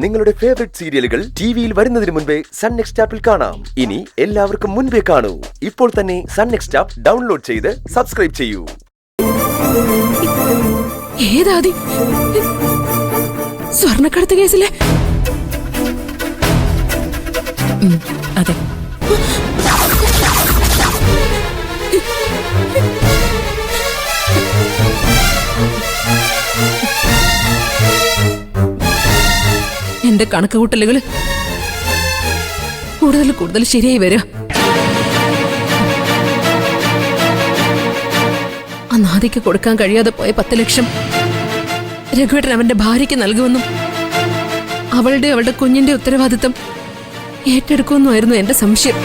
നിങ്ങളുടെ ഫേവറേറ്റ് സീരിയലുകൾ ടിവിയിൽ വരുന്നതിന് മുൻപേ സൺ നെക്സ്റ്റ് ആപ്പിൽ കാണാം. ഇനി എല്ലാവർക്കും മുൻപേ കാണൂ. ഇപ്പോൾ തന്നെ സൺ നെക്സ്റ്റ് ആപ്പ് ഡൗൺലോഡ് ചെയ്ത് സബ്സ്ക്രൈബ് ചെയ്യൂ. ഏതാദി സ്വർണ്ണക്കടത്ത് കേസിലെ? അതെ. എന്റെ കണക്കുകൂട്ടലുകള് കൂടുതൽ കൂടുതൽ ശരിയായി വരിക. ആ നാദിക്ക് കൊടുക്കാൻ കഴിയാതെ പോയ 10 ലക്ഷം രഘുവേട്ടൻ അവന്റെ ഭാര്യയ്ക്ക് നൽകുമെന്നും അവളുടെ കുഞ്ഞിന്റെ ഉത്തരവാദിത്തം ഏറ്റെടുക്കുമെന്നുമായിരുന്നു എന്റെ സംശയം.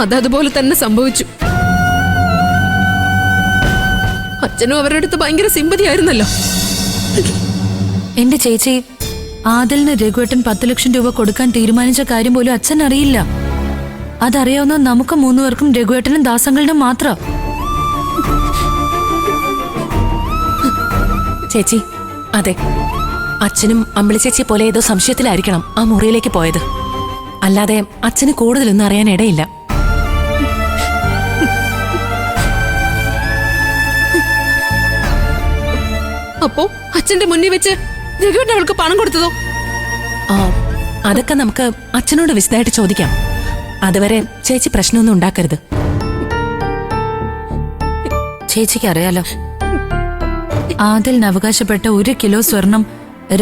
അതതുപോലെ തന്നെ സംഭവിച്ചു. അച്ഛനും അവരുടെ അടുത്ത് ഭയങ്കര സിമ്പതി ആയിരുന്നല്ലോ. എന്റെ ചേച്ചി, ആദിലിന് രഘുവേട്ടൻ 10 ലക്ഷം രൂപ കൊടുക്കാൻ തീരുമാനിച്ച കാര്യം പോലും അച്ഛൻ അറിയില്ല. അതറിയാവുന്ന നമുക്ക് 3 പേർക്കും രഘുവേട്ടനും ദാസങ്ങളിനും മാത്രം. ചേച്ചി, അതെ, അച്ഛനും അമ്പിളി ചേച്ചിയെ പോലെ ഏതോ സംശയത്തിലായിരിക്കണം ആ മുറിയിലേക്ക് പോയത്. അല്ലാതെ അച്ഛന് കൂടുതലൊന്നും അറിയാൻ ഇടയില്ല. അപ്പോ അച്ഛന്റെ മുന്നിൽ വെച്ച് രഘുവേട്ടൻ അവൾക്ക് പണം കൊടുത്തതോ? അതൊക്കെ നമുക്ക് അച്ഛനോട് വിശദമായിട്ട് ചോദിക്കാം. അതുവരെ ചേച്ചി പ്രശ്നമൊന്നും ഉണ്ടാക്കരുത്. ചേച്ചിക്ക് അറിയാലോ, ആദിലിന് അവകാശപ്പെട്ട 1 കിലോ സ്വർണം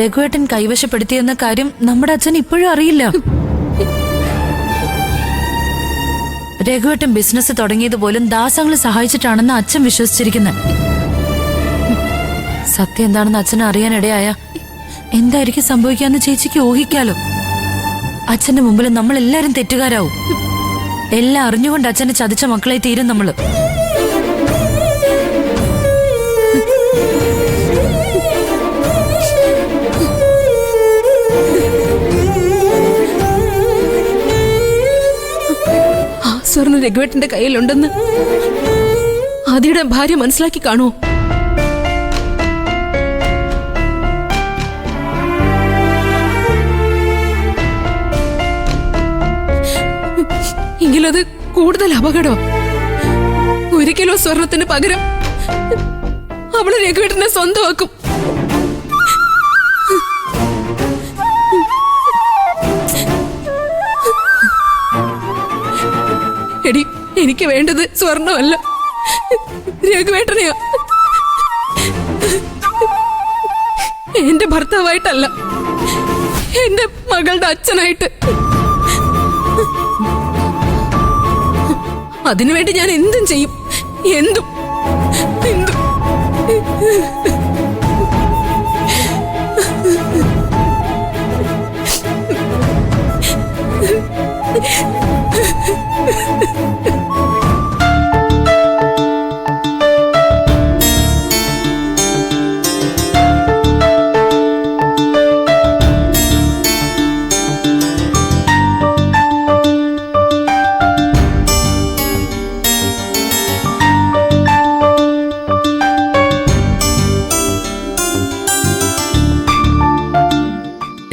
രഘുവേട്ടൻ കൈവശപ്പെടുത്തിയെന്ന കാര്യം നമ്മുടെ അച്ഛൻ ഇപ്പോഴും അറിയില്ല. രഘുവേട്ടൻ ബിസിനസ് തുടങ്ങിയതുപോലും ദാസങ്ങളെ സഹായിച്ചിട്ടാണെന്ന് അച്ഛൻ വിശ്വസിച്ചിരിക്കുന്നത്. സത്യം എന്താണെന്ന് അച്ഛന് അറിയാനിടയായ എന്തായിരിക്കും സംഭവിക്കാന്ന് ചേച്ചിക്ക് ഊഹിക്കാലോ. അച്ഛന്റെ മുമ്പിൽ നമ്മൾ എല്ലാരും തെറ്റുകാരാവും. എല്ലാം അറിഞ്ഞുകൊണ്ട് അച്ഛനെ ചതിച്ച മക്കളെ തീരും നമ്മള്. ആ സ്വർണ്ണ രഘുവേട്ടന്റെ കയ്യിലുണ്ടെന്ന് ആദിയുടെ ഭാര്യ മനസ്സിലാക്കി കാണുമോ? എങ്കിലത് കൂടുതൽ അപകടം. 1 കിലോ സ്വർണത്തിന് പകരം അവള് രഘുവേട്ടനെ സ്വന്തമാക്കും. എടി, എനിക്ക് വേണ്ടത് സ്വർണമല്ല, രഘുവേട്ടനെയാ. എന്റെ ഭർത്താവായിട്ടല്ല, എന്റെ മകളുടെ അച്ഛനായിട്ട്. അതിനുവേണ്ടി ഞാൻ എന്തും ചെയ്യും, എന്തും.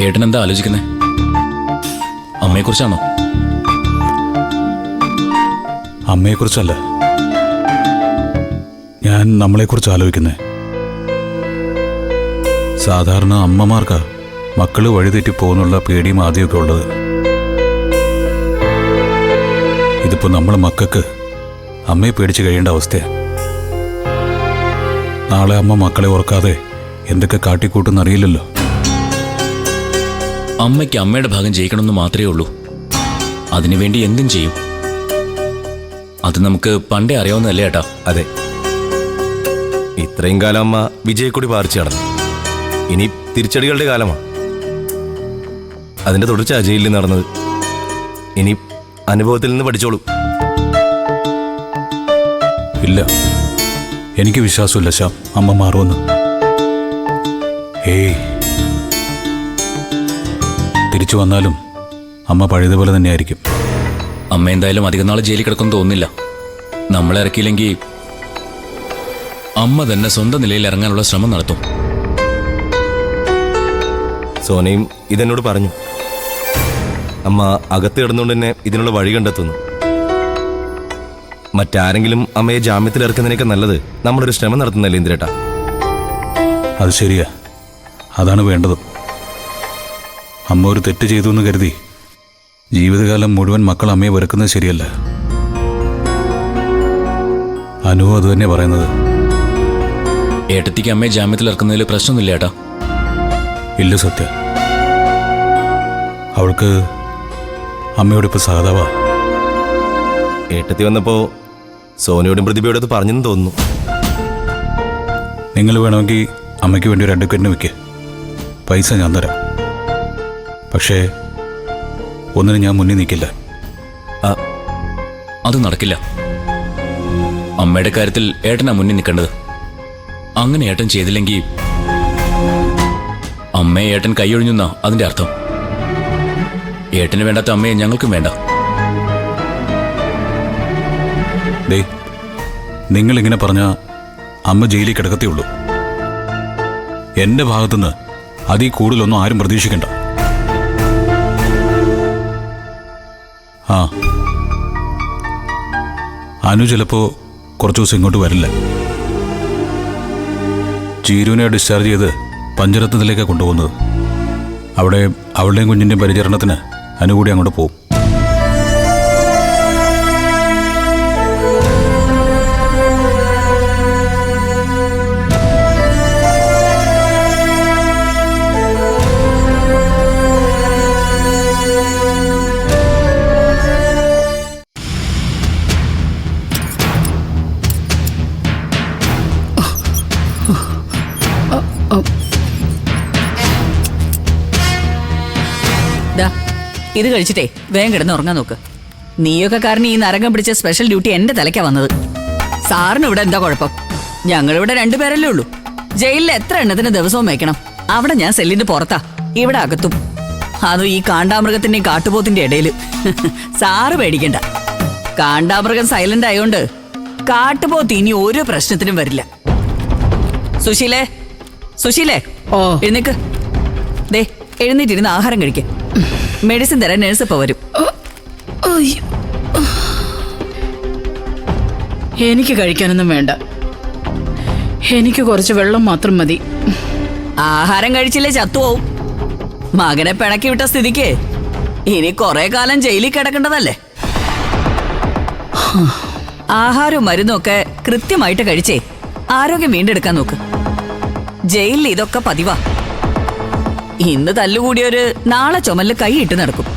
ഏട്ടൻ എന്താ ആലോചിക്കുന്നേ? അമ്മയെക്കുറിച്ചാണോ? അമ്മയെക്കുറിച്ചല്ല, ഞാൻ നമ്മളെക്കുറിച്ച് ആലോചിക്കുന്നേ. സാധാരണ അമ്മമാർക്കാ മക്കള് വഴിതെറ്റി പോകുന്നുള്ള പേടിയും ആദ്യമൊക്കെ ഉള്ളത്. ഇതിപ്പോ നമ്മളെ മക്കൾക്ക് അമ്മയെ പേടിച്ച് കഴിയേണ്ട അവസ്ഥയാ. നാളെ അമ്മ മക്കളെ ഓർക്കാതെ എന്തൊക്കെ കാട്ടിക്കൂട്ടെന്നറിയില്ലല്ലോ. അമ്മയ്ക്ക് അമ്മയുടെ ഭാഗം ജയിക്കണമെന്ന് മാത്രമേ ഉള്ളൂ. അതിനുവേണ്ടി എന്തും ചെയ്യും. അത് നമുക്ക് പണ്ടേ അറിയാവുന്നതല്ലേ ഏട്ടാ? അതെ, ഇത്രയും കാലം അമ്മ വിജയക്കൊടി പാറിച്ചു നടന്നു. ഇനി തിരിച്ചടികളുടെ കാലമാണ്. അതിന്റെ തുടർച്ച അജയിൽ നടന്നത്. ഇനി അനുഭവത്തിൽ നിന്ന് പഠിച്ചോളൂ. ഇല്ല, എനിക്ക് വിശ്വാസമില്ല ശ്യാം അമ്മ മാറുമെന്ന്. ഏയ്, തിരിച്ചു വന്നാലും അമ്മ പഴയതുപോലെ തന്നെയായിരിക്കും. അമ്മ എന്തായാലും അധികം നാൾ ജയിലിൽ കിടക്കുമെന്ന് തോന്നുന്നില്ല. നമ്മളെ ഇറക്കിയില്ലെങ്കിൽ അമ്മ തന്നെ സ്വന്തം നിലയിൽ ഇറങ്ങാനുള്ള ശ്രമം നടത്തും. സോനയും ഇതെന്നോട് പറഞ്ഞു. അമ്മ അകത്ത് കിടന്നുകൊണ്ട് തന്നെ ഇതിനുള്ള വഴി കണ്ടെത്തുന്നു. മറ്റാരെങ്കിലും അമ്മയെ ജാമ്യത്തിൽ ഇറക്കുന്നതിനേക്കാൾ നല്ലത് നമ്മളൊരു ശ്രമം നടത്തുന്നല്ലേ ഇന്ദിരേട്ടാ? അത് ശരിയാ, അതാണ് വേണ്ടത്. അമ്മ ഒരു തെറ്റ് ചെയ്തു എന്ന് കരുതി ജീവിതകാലം മുഴുവൻ മക്കൾ അമ്മയെ വെറുക്കുന്നത് ശരിയല്ല. അനുവും അത് തന്നെ പറയുന്നത്. ഏട്ടത്തിക്ക് അമ്മയെ ജാമ്യത്തിൽ ഇറക്കുന്നതിൽ പ്രശ്നമൊന്നുമില്ല ഏട്ടാ. ഇല്ല സത്യ, അവൾക്ക് അമ്മയോടിപ്പോൾ സഹതാവാ. ഏട്ടത്തി വന്നപ്പോ സോനയോടും പ്രതിഭയോടും അത് പറഞ്ഞെന്ന് തോന്നുന്നു. നിങ്ങൾ വേണമെങ്കിൽ അമ്മയ്ക്ക് വേണ്ടി ഒരു അഡ്വക്കേറ്റിന് വെക്ക്, പൈസ ഞാൻ തരാം. പക്ഷേ ഒന്നിനും ഞാൻ മുന്നിൽ നിൽക്കില്ല. അത് നടക്കില്ല. അമ്മയുടെ കാര്യത്തിൽ ഏട്ടനാ മുന്നിൽ നിൽക്കേണ്ടത്. അങ്ങനെ ഏട്ടൻ ചെയ്തില്ലെങ്കിൽ അമ്മയെ ഏട്ടൻ കൈയൊഴിഞ്ഞെന്നാ അതിന്റെ അർത്ഥം. ഏട്ടന് വേണ്ടാത്ത അമ്മയെ ഞങ്ങൾക്കും വേണ്ട. ദേ, നിങ്ങളിങ്ങനെ പറഞ്ഞാൽ അമ്മ ജയിലിൽ കിടക്കത്തേ ഉള്ളൂ. എന്റെ ഭാഗത്തുനിന്ന് അതിൽ കൂടുതലൊന്നും ആരും പ്രതീക്ഷിക്കണ്ട. ആ, അനു ചിലപ്പോ കുറച്ചു ദിവസം ഇങ്ങോട്ട് വരില്ല. ചീരുവിനെ ഡിസ്ചാർജ് ചെയ്ത് പഞ്ചരത്നത്തിലേക്കാണ് കൊണ്ടുപോകുന്നത്. അവിടെ അവളുടെയും കുഞ്ഞിൻ്റെയും പരിചരണത്തിന് അനു കൂടി അങ്ങോട്ട് പോകും. ഇത് കഴിച്ചിട്ടേ വേഗം കിടന്ന് ഉറങ്ങാൻ നോക്ക്. നീയൊക്കെ കാരണം ഈ നരകം പിടിച്ച സ്പെഷ്യൽ ഡ്യൂട്ടി എന്റെ തലയ്ക്കാ വന്നത്. സാറിന് ഇവിടെ എന്താ കുഴപ്പം? ഞങ്ങളിവിടെ രണ്ടുപേരല്ലേ ഉള്ളൂ. ജയിലിൽ എത്ര എണ്ണത്തിന് ദിവസവും വയ്ക്കണം? അവിടെ ഞാൻ സെല്ലിന്റെ പുറത്താ, ഇവിടെ അകത്തും. അതും ഈ കാണ്ടാമൃഗത്തിന്റെയും കാട്ടുപോത്തിന്റെ ഇടയില്. സാറ് പേടിക്കണ്ട, കാണ്ടാമൃഗം സൈലന്റ് ആയോണ്ട് കാട്ടുപോത്ത് ഇനി ഒരു പ്രശ്നത്തിനും വരില്ല. സുശീലേ, സുശീലേ, എഴുന്നേക്ക്. ദേ, എഴുന്നേറ്റിരുന്ന് ആഹാരം കഴിക്കേ. മെഡിസിൻ തരാൻ നഴ്സ് ഇപ്പൊ വരും. എനിക്ക് കഴിക്കാനൊന്നും വേണ്ട, എനിക്ക് കുറച്ച് വെള്ളം മാത്രം മതി. ആഹാരം കഴിച്ചില്ലേ ചത്തുപോവും. മകനെ പിണക്കി വിട്ട സ്ഥിതിക്ക് ഇനി കുറെ കാലം ജയിലിൽ കിടക്കേണ്ടതല്ലേ. ആഹാരവും മരുന്നും ഒക്കെ കൃത്യമായിട്ട് കഴിച്ചേ ആരോഗ്യം വീണ്ടെടുക്കാൻ നോക്ക്. ജയിലിൽ ഇതൊക്കെ പതിവാ. ഇന്ന് തല്ലുകൂടിയൊരു നാളെ ചുമലിൽ കൈയിട്ട് നടക്കും.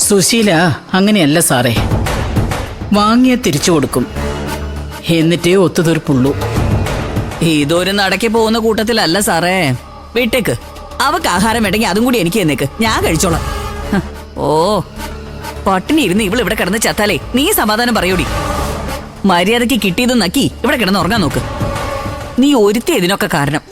സുശീല അങ്ങനെയല്ല സാറേ, വാങ്ങിയ തിരിച്ചു കൊടുക്കും, എന്നിട്ടേ ഒത്തുതീർപ്പുള്ളൂ. ഇതൊരു നടക്കി പോകുന്ന കൂട്ടത്തിലല്ല സാറേ. വീട്ടേക്ക് അവക്ക് ആഹാരം വേണ്ടെങ്കിൽ അതും കൂടി എനിക്ക് എന്നേക്ക്, ഞാൻ കഴിച്ചോളാം. ഓ, പട്ടിണി ഇരുന്ന് ഇവളിവിടെ കിടന്ന് ചത്താലേ നീ സമാധാനം പറയൂടി. മര്യാദക്ക് കിട്ടിയതും നക്കി ഇവിടെ കിടന്ന് ഉറങ്ങാൻ നോക്ക്. നീ ഒരുത്തി ഇതിനൊക്കെ കാരണം.